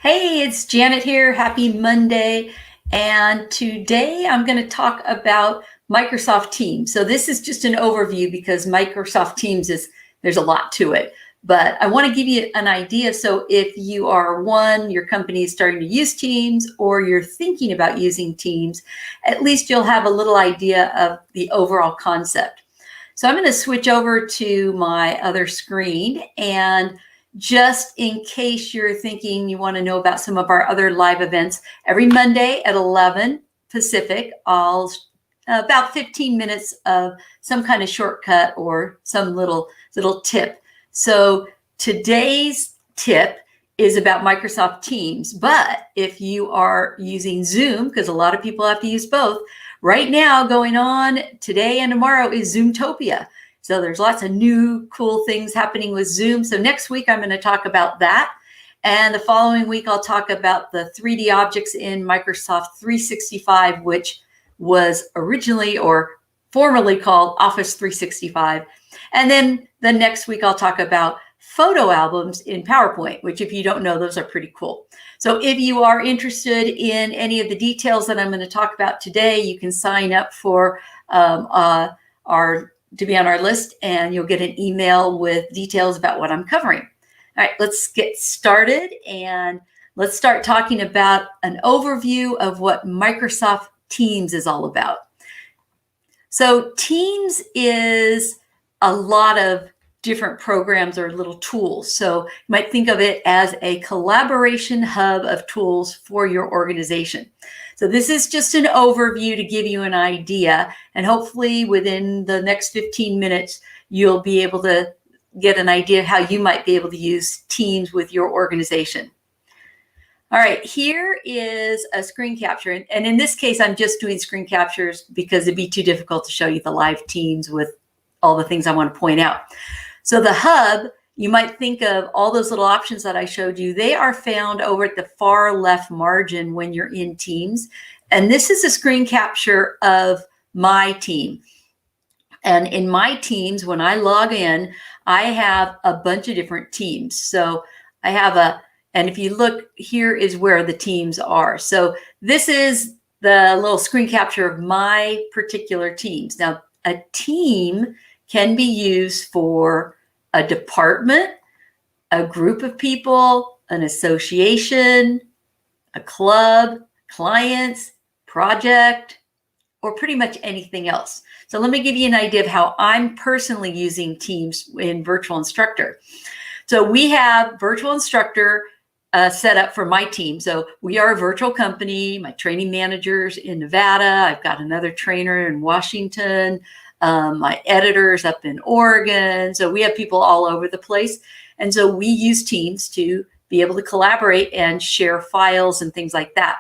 Hey, it's Janet here. Happy Monday. And today I'm going to talk about Microsoft Teams. So this is just an overview because Microsoft Teams there's a lot to it. But I want to give you an idea. So if you are your company is starting to use Teams or you're thinking about using Teams, at least you'll have a little idea of the overall concept. So I'm going to switch over to my other screen, and just in case you're thinking you want to know about some of our other live events, every Monday at 11 Pacific, I'll about 15 minutes of some kind of shortcut or some little tip. So today's tip is about Microsoft Teams, but if you are using Zoom, because a lot of people have to use both, right now going on today and tomorrow is Zoomtopia. So there's lots of new cool things happening with Zoom. So next week, I'm going to talk about that. And the following week, I'll talk about the 3D objects in Microsoft 365, which was originally or formerly called Office 365. And then the next week, I'll talk about photo albums in PowerPoint, which if you don't know, those are pretty cool. So if you are interested in any of the details that I'm going to talk about today, you can sign up for to be on our list, and you'll get an email with details about what I'm covering. All right, let's get started, and let's start talking about an overview of what Microsoft Teams is all about. So Teams is a lot of different programs or little tools. So you might think of it as a collaboration hub of tools for your organization. So this is just an overview to give you an idea, and hopefully within the next 15 minutes, you'll be able to get an idea how you might be able to use Teams with your organization. All right, here is a screen capture. And in this case, I'm just doing screen captures because it'd be too difficult to show you the live Teams with all the things I want to point out. So the hub, you might think of all those little options that I showed you. They are found over at the far left margin when you're in Teams. And this is a screen capture of my team. And in my Teams, when I log in, I have a bunch of different teams. So I have and if you look, here is where the teams are. So this is the little screen capture of my particular teams. Now, a team can be used for a department, a group of people, an association, a club, clients, project, or pretty much anything else. So let me give you an idea of how I'm personally using Teams in Virtual Instructor. So we have Virtual Instructor set up for my team. So we are a virtual company. My training manager's in Nevada. I've got another trainer in Washington. My editor's up in Oregon. So we have people all over the place. And so we use Teams to be able to collaborate and share files and things like that.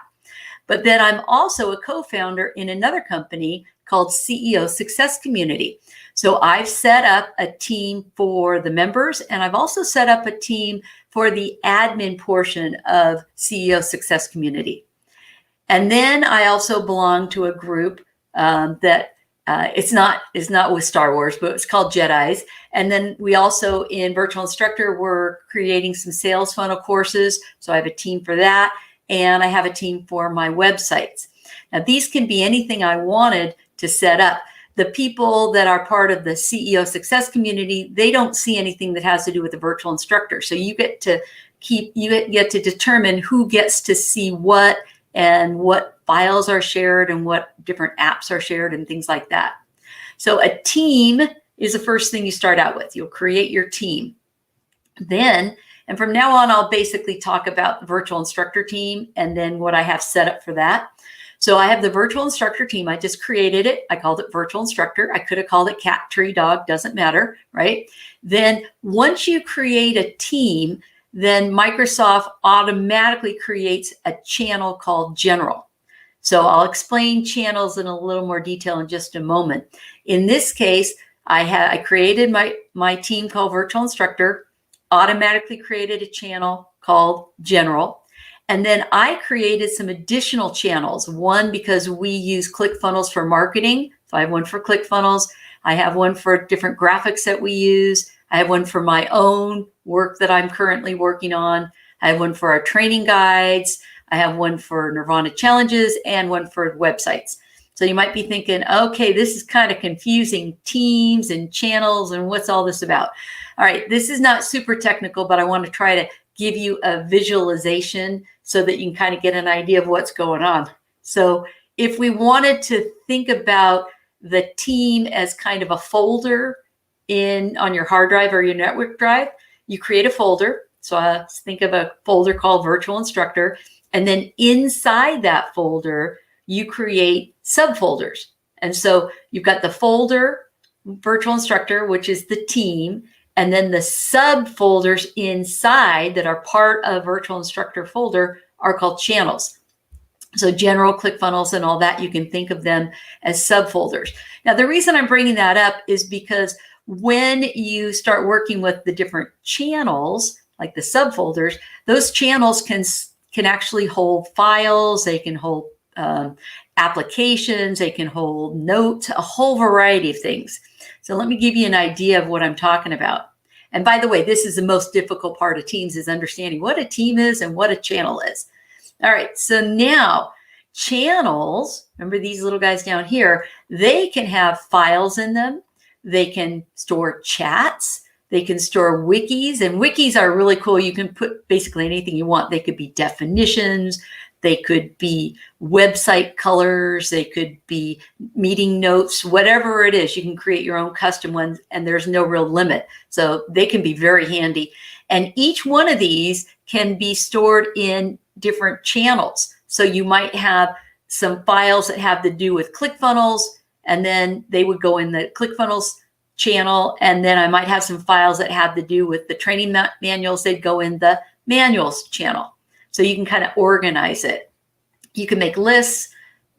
But then I'm also a co-founder in another company called CEO Success Community. So I've set up a team for the members, and I've also set up a team for the admin portion of CEO Success Community. And then I also belong to a group that it's not with Star Wars, but it's called Jedis. And then we also, in Virtual Instructor, we're creating some sales funnel courses. So I have a team for that. And I have a team for my websites. Now, these can be anything I wanted to set up. The people that are part of the CEO Success Community, they don't see anything that has to do with the Virtual Instructor. So you get to determine who gets to see what and what files are shared and what different apps are shared and things like that. So a team is the first thing you start out with. You'll create your team. Then, and from now on, I'll basically talk about the Virtual Instructor team and then what I have set up for that. So I have the Virtual Instructor team. I just created it. I called it Virtual Instructor. I could have called it cat, tree, dog, doesn't matter, right? Then once you create a team, then Microsoft automatically creates a channel called General. So I'll explain channels in a little more detail in just a moment. In this case, I created my team called Virtual Instructor, automatically created a channel called General. And then I created some additional channels. One, because we use ClickFunnels for marketing. So I have one for ClickFunnels. I have one for different graphics that we use. I have one for my own work that I'm currently working on. I have one for our training guides. I have one for Nirvana challenges and one for websites. So you might be thinking, okay, this is kind of confusing, teams and channels and what's all this about? All right, this is not super technical, but I want to try to give you a visualization so that you can kind of get an idea of what's going on. So if we wanted to think about the team as kind of a folder on your hard drive or your network drive, you create a folder. So think of a folder called Virtual Instructor. And then inside that folder, you create subfolders. And so you've got the folder, Virtual Instructor, which is the team, and then the subfolders inside that are part of Virtual Instructor folder are called channels. So general, ClickFunnels, and all that, you can think of them as subfolders. Now, the reason I'm bringing that up is because when you start working with the different channels, like the subfolders, those channels can actually hold files, they can hold applications, they can hold notes, a whole variety of things. So let me give you an idea of what I'm talking about. And by the way, this is the most difficult part of teams, is understanding what a team is and what a channel is. All right, so now channels, remember these little guys down here, they can have files in them. They can store chats. They can store wikis, and wikis are really cool. You can put basically anything you want. They could be definitions. They could be website colors. They could be meeting notes, whatever it is. You can create your own custom ones, and there's no real limit. So they can be very handy. And each one of these can be stored in different channels. So you might have some files that have to do with ClickFunnels, and then they would go in the ClickFunnels channel. And then I might have some files that have to do with the training manuals. They'd go in the manuals channel. So you can kind of organize it. You can make lists,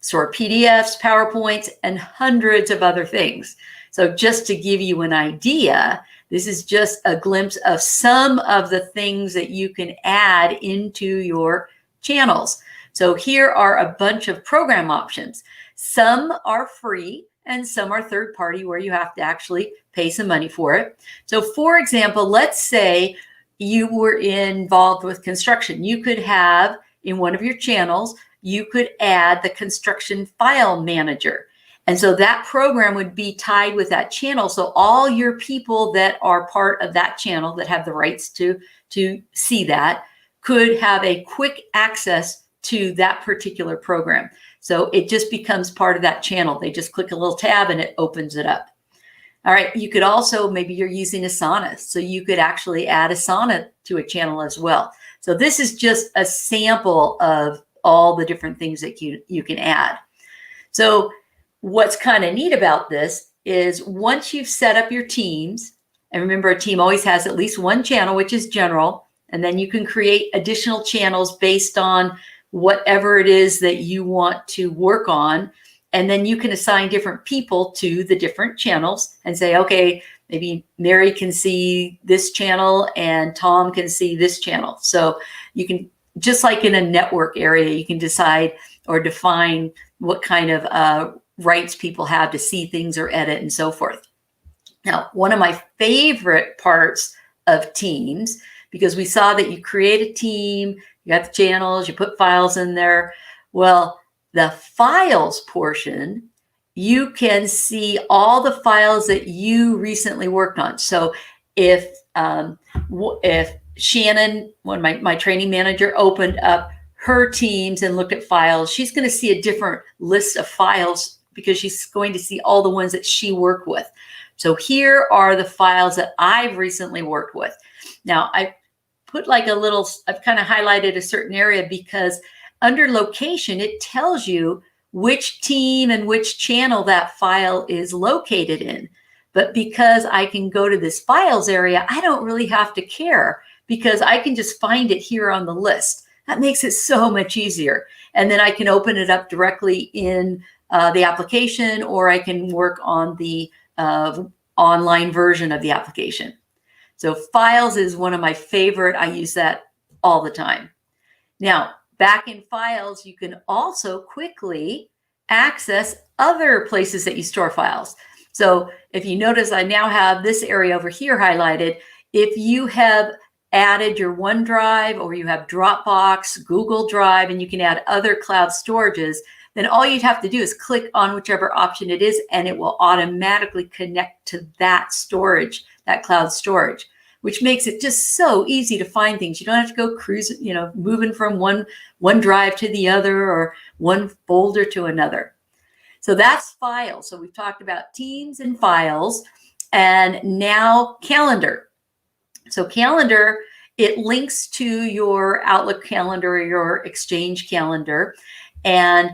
sort PDFs, PowerPoints, and hundreds of other things. So just to give you an idea, this is just a glimpse of some of the things that you can add into your channels. So here are a bunch of program options. Some are free and some are third party, where you have to actually pay some money for it. So for example, let's say you were involved with construction. You could have in one of your channels, you could add the construction file manager. And so that program would be tied with that channel. So all your people that are part of that channel that have the rights to see that could have a quick access to that particular program. So it just becomes part of that channel. They just click a little tab and it opens it up. All right, you could also, maybe you're using Asana, so you could actually add Asana to a channel as well. So this is just a sample of all the different things that you can add. So what's kind of neat about this is once you've set up your teams, and remember a team always has at least one channel, which is general, and then you can create additional channels based on whatever it is that you want to work on. And then you can assign different people to the different channels and say, okay, maybe Mary can see this channel and Tom can see this channel. So you can, just like in a network area, you can decide or define what kind of rights people have to see things or edit and so forth. Now, one of my favorite parts of teams, because we saw that you create a team, you got the channels, you put files in there. Well, the files portion, you can see all the files that you recently worked on. So if Shannon, my training manager, opened up her teams and looked at files, she's going to see a different list of files because she's going to see all the ones that she worked with. So here are the files that I've recently worked with. Now, I put like a little, I've kind of highlighted a certain area because under location, it tells you which team and which channel that file is located in. But because I can go to this files area, I don't really have to care because I can just find it here on the list. That makes it so much easier. And then I can open it up directly in the application, or I can work on the online version of the application. So files is one of my favorite. I use that all the time. Now, back in files, you can also quickly access other places that you store files. So if you notice, I now have this area over here highlighted. If you have added your OneDrive or you have Dropbox, Google Drive, and you can add other cloud storages, then all you'd have to do is click on whichever option it is, and it will automatically connect to that storage, that cloud storage, which makes it just so easy to find things. You don't have to go cruising, moving from one drive to the other or one folder to another. So that's files. So we've talked about Teams and files, and now calendar. So calendar, it links to your Outlook calendar or your Exchange calendar. And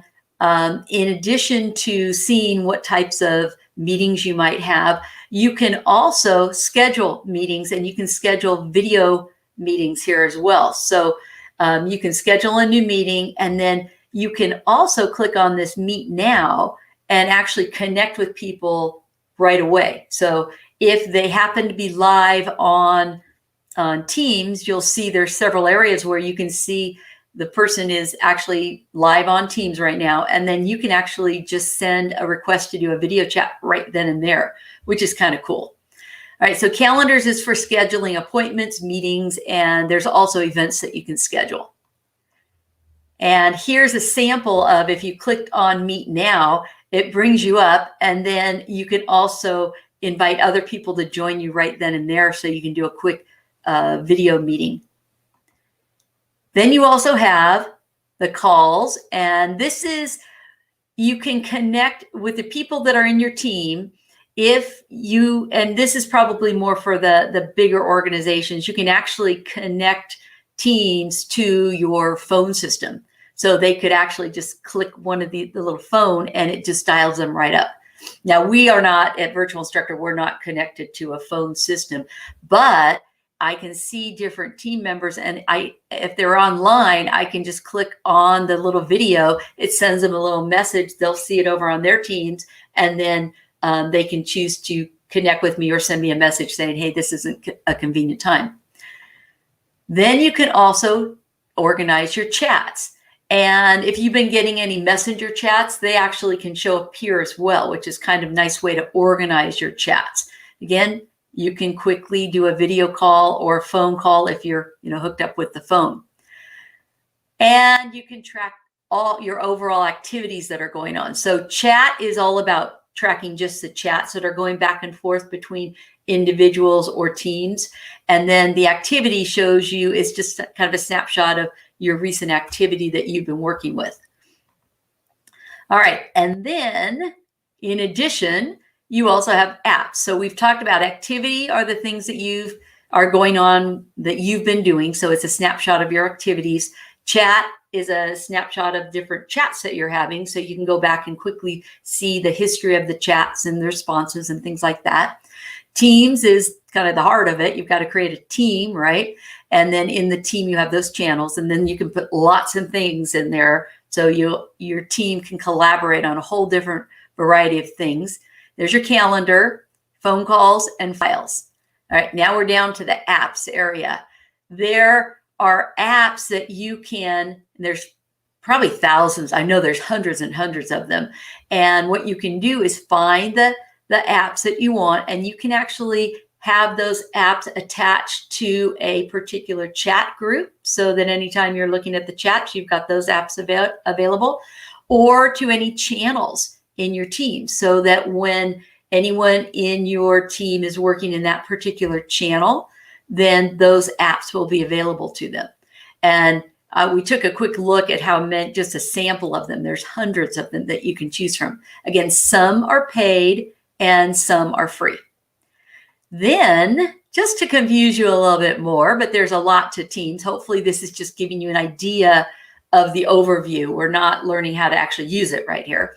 in addition to seeing what types of meetings you might have, you can also schedule meetings, and you can schedule video meetings here as well. So you can schedule a new meeting, and then you can also click on this Meet Now and actually connect with people right away. So if they happen to be live on Teams, you'll see there's several areas where you can see the person is actually live on Teams right now, and then you can actually just send a request to do a video chat right then and there, which is kind of cool. All right, so calendars is for scheduling appointments, meetings, and there's also events that you can schedule. And here's a sample of, if you clicked on Meet Now, it brings you up, and then you can also invite other people to join you right then and there, so you can do a quick video meeting. Then you also have the calls, and this is, you can connect with the people that are in your team. If you, and this is probably more for the bigger organizations, you can actually connect teams to your phone system. So they could actually just click one of the little phone, and it just dials them right up. Now, we are not at Virtual Instructor, we're not connected to a phone system, but I can see different team members, and if they're online, I can just click on the little video. It sends them a little message. They'll see it over on their teams, and then they can choose to connect with me or send me a message saying, hey, this isn't a convenient time. Then you can also organize your chats. And if you've been getting any messenger chats, they actually can show up here as well, which is kind of a nice way to organize your chats. Again, you can quickly do a video call or a phone call if you're hooked up with the phone. And you can track all your overall activities that are going on. So chat is all about tracking just the chats that are going back and forth between individuals or teams. And then the activity shows you, is just kind of a snapshot of your recent activity that you've been working with. All right, and then in addition, you also have apps. So we've talked about activity are the things that are going on that you've been doing. So it's a snapshot of your activities. Chat is a snapshot of different chats that you're having. So you can go back and quickly see the history of the chats and the responses and things like that. Teams is kind of the heart of it. You've got to create a team, right? And then in the team, you have those channels, and then you can put lots of things in there. So your team can collaborate on a whole different variety of things. There's your calendar, phone calls, and files. All right, now we're down to the apps area. There are apps that you can, and there's probably thousands. I know there's hundreds and hundreds of them. And what you can do is find the apps that you want, and you can actually have those apps attached to a particular chat group, so that anytime you're looking at the chat, you've got those apps available, or to any channels in your team, so that when anyone in your team is working in that particular channel, then those apps will be available to them. And we took a quick look at how many, just a sample of them. There's hundreds of them that you can choose from. Again, some are paid and some are free. Then, just to confuse you a little bit more, but there's a lot to Teams. Hopefully this is just giving you an idea of the overview. We're not learning how to actually use it right here.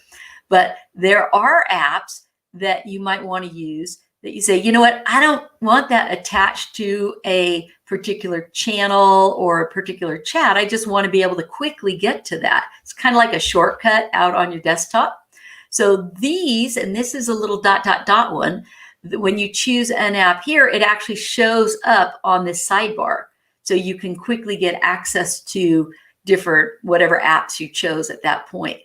But there are apps that you might want to use that you say, you know what, I don't want that attached to a particular channel or a particular chat. I just want to be able to quickly get to that. It's kind of like a shortcut out on your desktop. So these, and this is a little ... one, when you choose an app here, it actually shows up on this sidebar. So you can quickly get access to different, whatever apps you chose at that point.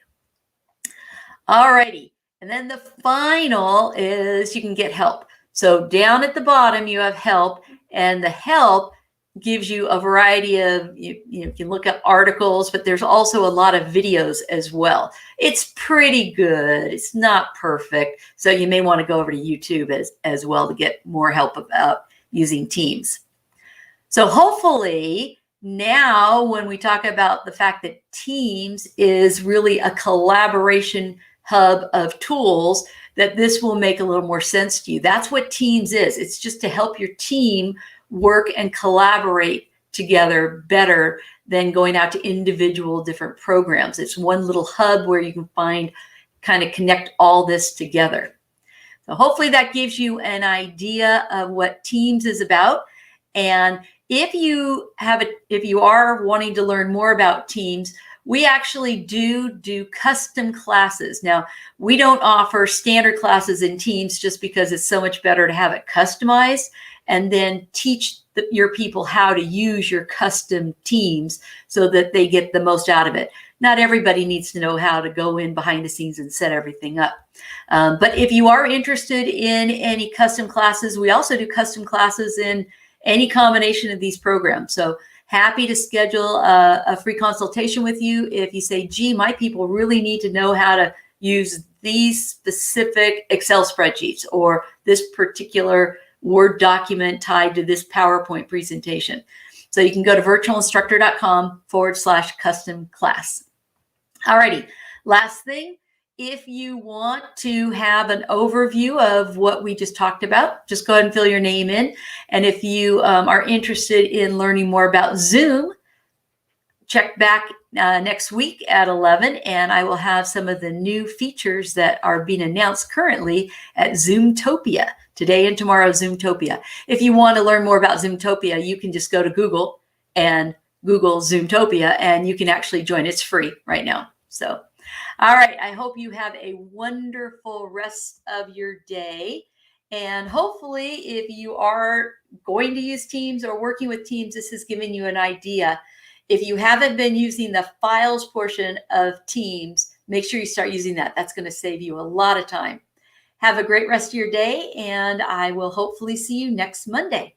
Alrighty, and then the final is you can get help. So down at the bottom, you have help, and the help, gives you a variety of, you can look up articles, but there's also a lot of videos as well. It's pretty good. It's not perfect. So you may want to go over to YouTube as well to get more help about using Teams. So hopefully now when we talk about the fact that Teams is really a collaboration hub of tools, that this will make a little more sense to you. That's what Teams is. It's just to help your team work and collaborate together better than going out to individual different programs. It's one little hub where you can kind of connect all this together. So hopefully that gives you an idea of what Teams is about. And if you are wanting to learn more about Teams, we actually do custom classes. Now, we don't offer standard classes in Teams just because it's so much better to have it customized and then teach your people how to use your custom teams so that they get the most out of it. Not everybody needs to know how to go in behind the scenes and set everything up. But if you are interested in any custom classes, we also do custom classes in any combination of these programs. So happy to schedule a free consultation with you if you say, gee, my people really need to know how to use these specific Excel spreadsheets or this particular Word document tied to this PowerPoint presentation. So you can go to virtualinstructor.com/custom class. Alrighty, last thing, if you want to have an overview of what we just talked about, just go ahead and fill your name in. And if you are interested in learning more about Zoom, check back next week at 11, and I will have some of the new features that are being announced currently at Zoomtopia. Today and tomorrow, Zoomtopia. If you want to learn more about Zoomtopia, you can just go to Google and Google Zoomtopia, and you can actually join. It's free right now. So, all right, I hope you have a wonderful rest of your day. And hopefully, if you are going to use Teams or working with Teams, this has given you an idea. If you haven't been using the files portion of Teams, make sure you start using that. That's going to save you a lot of time. Have a great rest of your day, and I will hopefully see you next Monday.